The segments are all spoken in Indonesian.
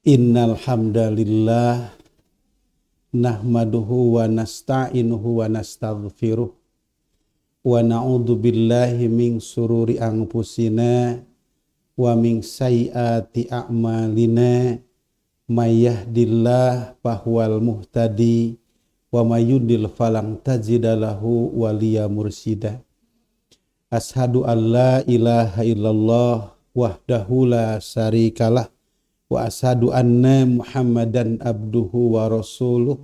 Innal hamdalillah nahmaduhu wa nasta'inuhu wa nastaghfiruh wa na'udzu billahi min sururi anfusina wa min sayyiati a'malina may yahdihillahu fahuwal muhtadi wa may yudlil falan tajida lahu waliya mursyida. Ashhadu an la ilaha illallah wahdahu la syarikalah wa asyhadu anna Muhammadan abduhu wa rasuluh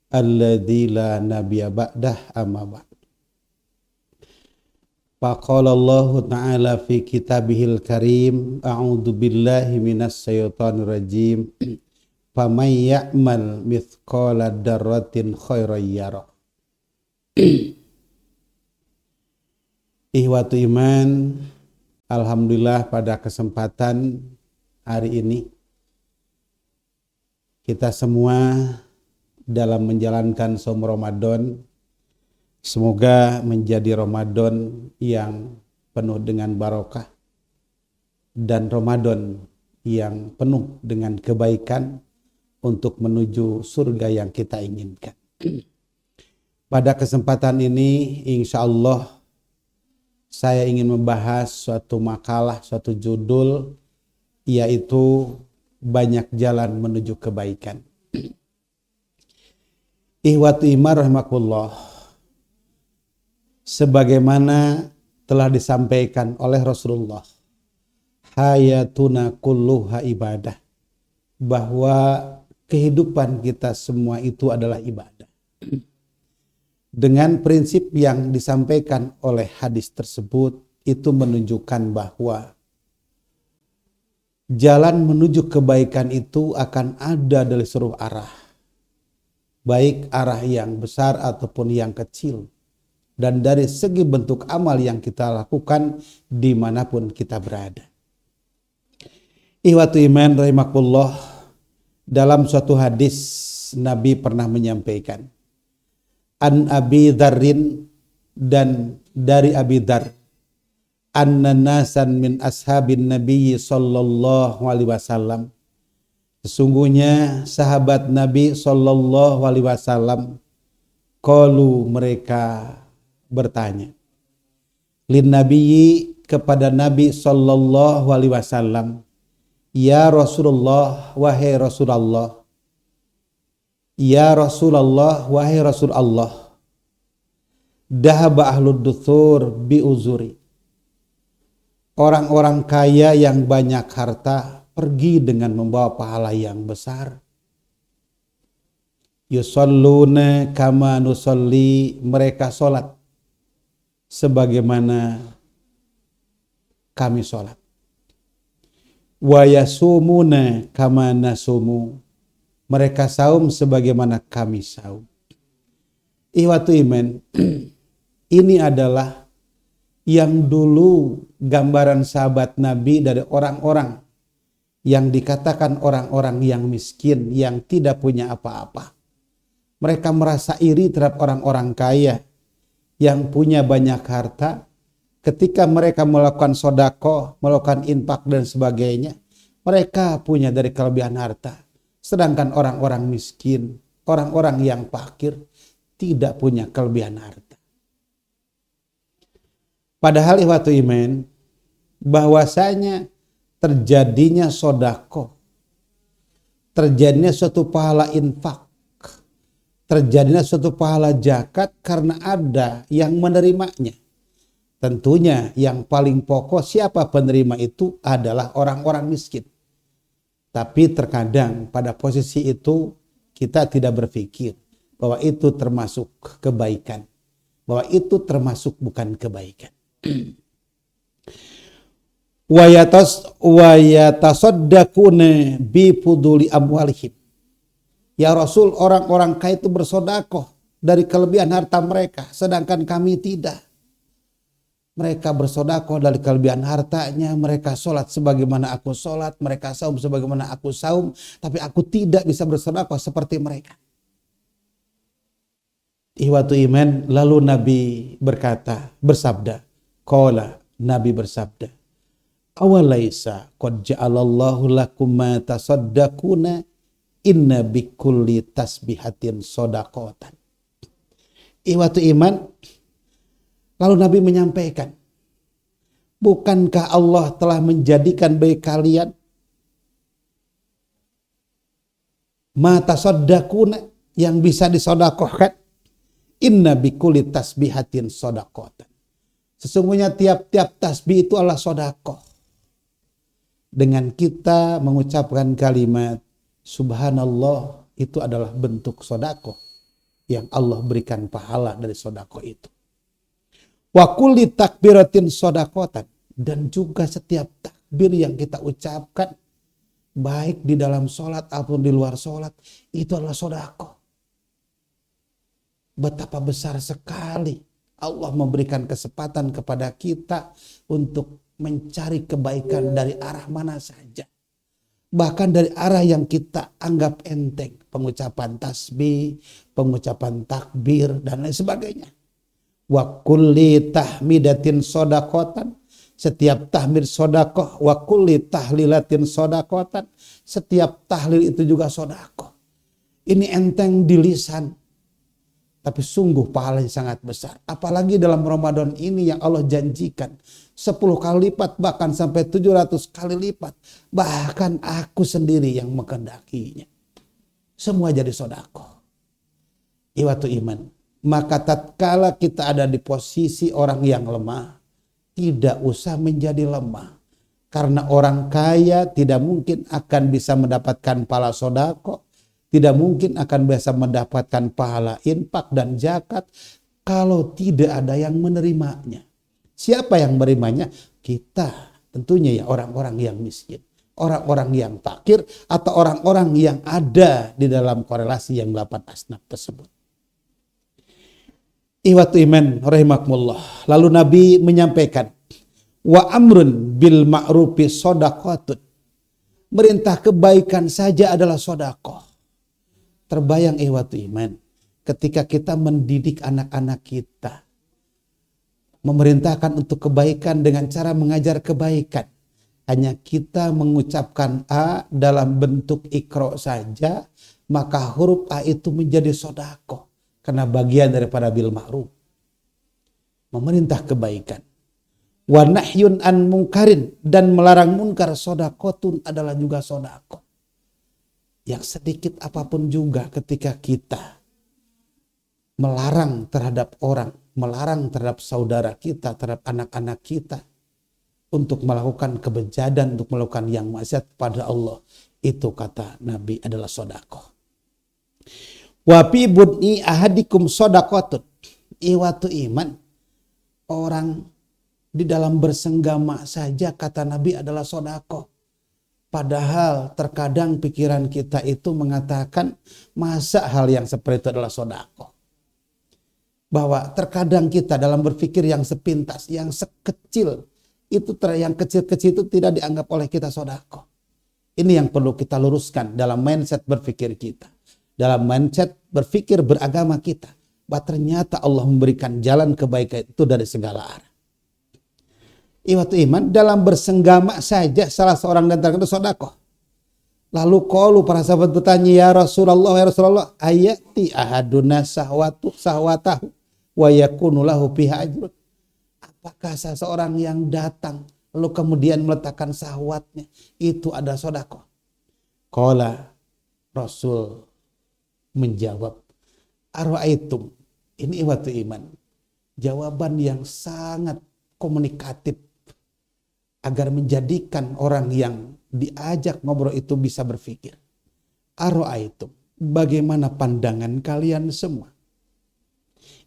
alladzi la nabiyya ba'dah amma ba'd. Faqala Allah ta'ala fi kitabihil karim a'udzu billahi minas syaitonir rajim faman ya'mal mithqala dzarratin khairan yarah. Ihwatu iman, alhamdulillah pada kesempatan hari ini kita semua dalam menjalankan saum Ramadan, semoga menjadi Ramadan yang penuh dengan barokah dan Ramadan yang penuh dengan kebaikan untuk menuju surga yang kita inginkan. Pada kesempatan ini insya Allah saya ingin membahas suatu makalah, suatu judul, yaitu banyak jalan menuju kebaikan. Ihwatu iman rahimakumullah, sebagaimana telah disampaikan oleh Rasulullah, hayatuna kulluha ibadah, bahwa kehidupan kita semua itu adalah ibadah. Dengan prinsip yang disampaikan oleh hadis tersebut, itu menunjukkan bahwa jalan menuju kebaikan itu akan ada dari seluruh arah, baik arah yang besar ataupun yang kecil, dan dari segi bentuk amal yang kita lakukan dimanapun kita berada. Ihwatu iman rahimakumullah, dalam suatu hadis Nabi pernah menyampaikan, an Abi Dzarrin, dan dari Abi Dzar, anna nasan min ashabin Nabi sallallahu alaihi wasallam, sesungguhnya sahabat Nabi sallallahu alaihi wasallam, qalu, mereka bertanya, lin nabiyyi, kepada Nabi sallallahu alaihi wasallam, ya Rasulullah, wahai Rasulullah, ya Rasulullah, wahai Rasulullah, dahaba ahlud duthur bi uzuri, orang-orang kaya yang banyak harta pergi dengan membawa pahala yang besar. Yusalluna kama nusalli, mereka sholat sebagaimana kami sholat. Wa yasumuna kama nasumu, mereka saum sebagaimana kami saum. Ihwatu iman, ini adalah yang dulu gambaran sahabat Nabi dari orang-orang yang dikatakan orang-orang yang miskin, yang tidak punya apa-apa. Mereka merasa iri terhadap orang-orang kaya yang punya banyak harta. Ketika mereka melakukan sedekah, melakukan infak dan sebagainya, mereka punya dari kelebihan harta. Sedangkan orang-orang miskin, orang-orang yang fakir tidak punya kelebihan harta. Padahal ihwatu iman, bahwasanya terjadinya sedekah, terjadinya suatu pahala infak, terjadinya suatu pahala zakat karena ada yang menerimanya. Tentunya yang paling pokok siapa penerima itu adalah orang-orang miskin. Tapi terkadang pada posisi itu kita tidak berpikir bahwa itu termasuk kebaikan, bahwa itu termasuk bukan kebaikan. Wa yatasaddaquna bi fuduli amwalihim. Ya Rasul, orang-orang kaya itu bersedekah dari kelebihan harta mereka, sedangkan kami tidak. Mereka bersedekah dari kelebihan hartanya, mereka sholat sebagaimana aku sholat, mereka saum sebagaimana aku saum, tapi aku tidak bisa bersedekah seperti mereka. Ihwatu iman, lalu Nabi bersabda, qala, Nabi bersabda, Awalaisa qad ja'alallahu lakum ma tasaddaquna inna bikulli tasbihatin shadaqatan. Ikhwatu iman, lalu Nabi menyampaikan, bukankah Allah telah menjadikan bagi kalian ma tasaddaquna yang bisa disedekahkan, inna bikulli tasbihatin shadaqatan. Sesungguhnya tiap-tiap tasbih itu adalah sedekah. Dengan kita mengucapkan kalimat subhanallah, itu adalah bentuk sedekah yang Allah berikan pahala dari sedekah itu. Wa kulli takbiratin shadaqatan, dan juga setiap takbir yang kita ucapkan baik di dalam sholat ataupun di luar sholat, itu adalah sedekah. Betapa besar sekali Allah memberikan kesempatan kepada kita untuk mencari kebaikan dari arah mana saja. Bahkan dari arah yang kita anggap enteng, pengucapan tasbih, pengucapan takbir, dan lain sebagainya. Wa kulli tahmidatin shadaqatan, setiap tahmid sedekah. Wa kulli tahlilatin shadaqatan, setiap tahlil itu juga sedekah. Ini enteng di lisan, tapi sungguh pahalanya sangat besar. Apalagi dalam Ramadan ini yang Allah janjikan 10 kali lipat, bahkan sampai 700 kali lipat. Bahkan aku sendiri yang mengendakinya. Semua jadi sedekah. Ikhwatu iman, maka tatkala kita ada di posisi orang yang lemah, tidak usah menjadi lemah. Karena orang kaya tidak mungkin akan bisa mendapatkan pahala sedekah, tidak mungkin akan bisa mendapatkan pahala infak dan zakat kalau tidak ada yang menerimanya. Siapa yang menerimanya? Kita, tentunya ya orang-orang yang miskin, orang-orang yang fakir, atau orang-orang yang ada di dalam korelasi yang 8 asnaf tersebut. Ikhwatu iman rahimakumullah. Lalu Nabi menyampaikan, wa amrun bil ma'rufi shadaqatun. Merintah kebaikan saja adalah sedekah. Terbayang ikhwatu iman, ketika kita mendidik anak-anak kita, memerintahkan untuk kebaikan dengan cara mengajar kebaikan. Hanya kita mengucapkan A dalam bentuk iqra saja, maka huruf A itu menjadi sedekah. Karena bagian daripada bil ma'ruf, memerintah kebaikan. Wa nahyun an munkarin, dan melarang munkar shadaqatun adalah juga sedekah. Yang sedikit apapun juga ketika kita melarang terhadap orang, melarang terhadap saudara kita, terhadap anak-anak kita untuk melakukan kebejadan, untuk melakukan yang maksiat pada Allah, itu kata Nabi adalah sedekah. Wa fi budni ahadikum shadaqatun. Ikhwatu iman, orang di dalam bersenggama saja kata Nabi adalah sedekah. Padahal terkadang pikiran kita itu mengatakan masa hal yang seperti itu adalah sedekah. Bahwa terkadang kita dalam berpikir yang sepintas, yang sekecil itu, yang kecil-kecil itu tidak dianggap oleh kita sedekah. Ini yang perlu kita luruskan dalam mindset berpikir kita, dalam mindset berpikir beragama kita, bahwa ternyata Allah memberikan jalan kebaikan itu dari segala arah. Ikhwatu iman, dalam bersenggama saja salah seorang dan itu sedekah. Lalu qalu, para sahabat bertanya, ya Rasulullah, ayati ahaduna sahwatahu wa yakunu lahu fiha ajrun. Apakah seseorang yang datang lalu kemudian meletakkan syahwatnya itu ada sedekah? Qala, Rasul menjawab, ara'aitum. Ini ikhwatu iman, jawaban yang sangat komunikatif agar menjadikan orang yang diajak ngobrol itu bisa berpikir. Ara'aitum, bagaimana pandangan kalian semua?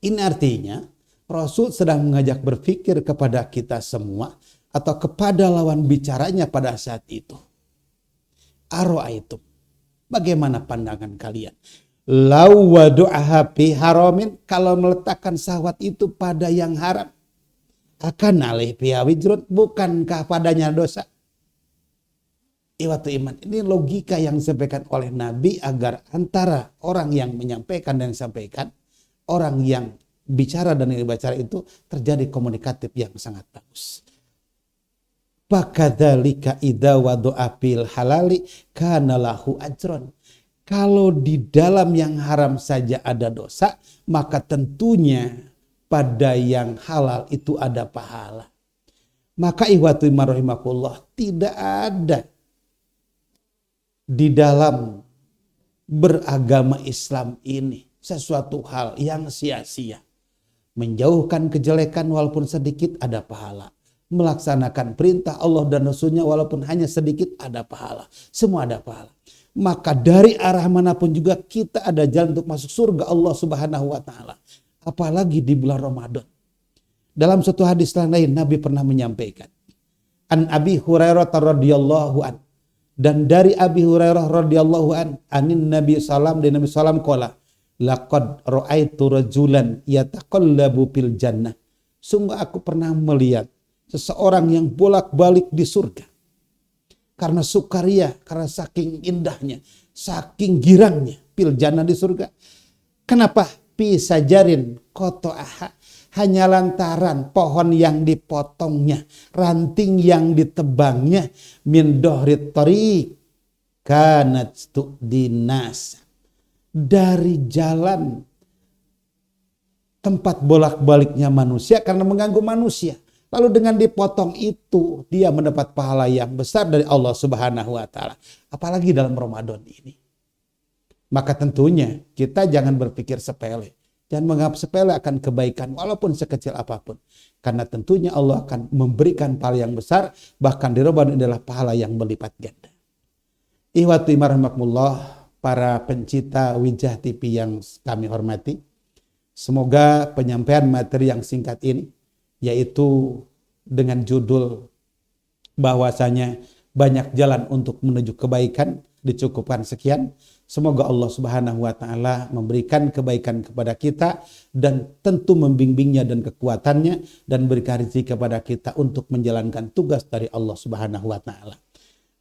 Ini artinya Rasul sedang mengajak berpikir kepada kita semua atau kepada lawan bicaranya pada saat itu. Ara'aitum, bagaimana pandangan kalian? Lau wadu'aha fi haramin, kalau meletakkan syahwat itu pada yang haram, akan alih fiha wijrun, bukankah padanya dosa? Ikhwatu iman, ini logika yang disampaikan oleh Nabi agar antara orang yang menyampaikan dan disampaikan, orang yang bicara dan yang dibaca itu terjadi komunikatif yang sangat bagus. Fakadzalika idza wada'a fil halali kana lahu ajron. Kalau di dalam yang haram saja ada dosa, maka tentunya pada yang halal itu ada pahala. Maka ihwatu rahimakumullah, tidak ada di dalam beragama Islam ini sesuatu hal yang sia-sia. Menjauhkan kejelekan walaupun sedikit ada pahala. Melaksanakan perintah Allah dan Rasulnya walaupun hanya sedikit ada pahala. Semua ada pahala. Maka dari arah manapun juga kita ada jalan untuk masuk surga Allah Subhanahu wa taala. Apalagi di bulan Ramadan. Dalam suatu hadis lain Nabi pernah menyampaikan, An Abi Hurairah radhiyallahu an, dan dari Abi Hurairah radhiyallahu an, anin Nabi sallam, dan Nabi sallam qala, laqad ra'aitu rajulan yataqallabu fil jannah. Sungguh aku pernah melihat seseorang yang bolak-balik di surga. Karena sukaria, karena saking indahnya, saking girangnya fil jannah di surga. Kenapa? Fi sajarin qata'aha, hanya lantaran pohon yang dipotongnya, ranting yang ditebangnya, min dohrit tariq kanat dinas, dari jalan tempat bolak-baliknya manusia karena mengganggu manusia. Lalu dengan dipotong itu dia mendapat pahala yang besar dari Allah Subhanahu wa taala. Apalagi dalam Ramadan ini. Maka tentunya kita jangan berpikir sepele. Jangan menganggap sepele akan kebaikan walaupun sekecil apapun. Karena tentunya Allah akan memberikan pahala yang besar. Bahkan di Ramadan adalah pahala yang berlipat ganda. Ihwati rahimakumullah, para pencipta Wijah TV yang kami hormati. Semoga penyampaian materi yang singkat ini, yaitu dengan judul bahwasanya banyak jalan untuk menuju kebaikan, dicukupkan sekian. Semoga Allah Subhanahu wa taala memberikan kebaikan kepada kita dan tentu membimbingnya dan kekuatannya dan berikan rezeki kepada kita untuk menjalankan tugas dari Allah Subhanahu wa taala.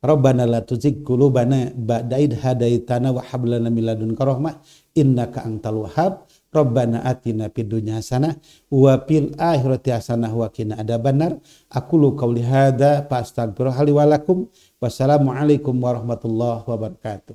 Rabbana la tuzigh qulubana ba'da idh hadaitana wa hab lana min ladunka rahmah innaka antal wahhab. Rabbana atina fid dunya hasanah wa fil akhirati hasanah wa qina adzabannar. Aqulu qouli hadza fa astaghfirullaha li wa lakum. Wassalamu alaikum warahmatullahi wabarakatuh.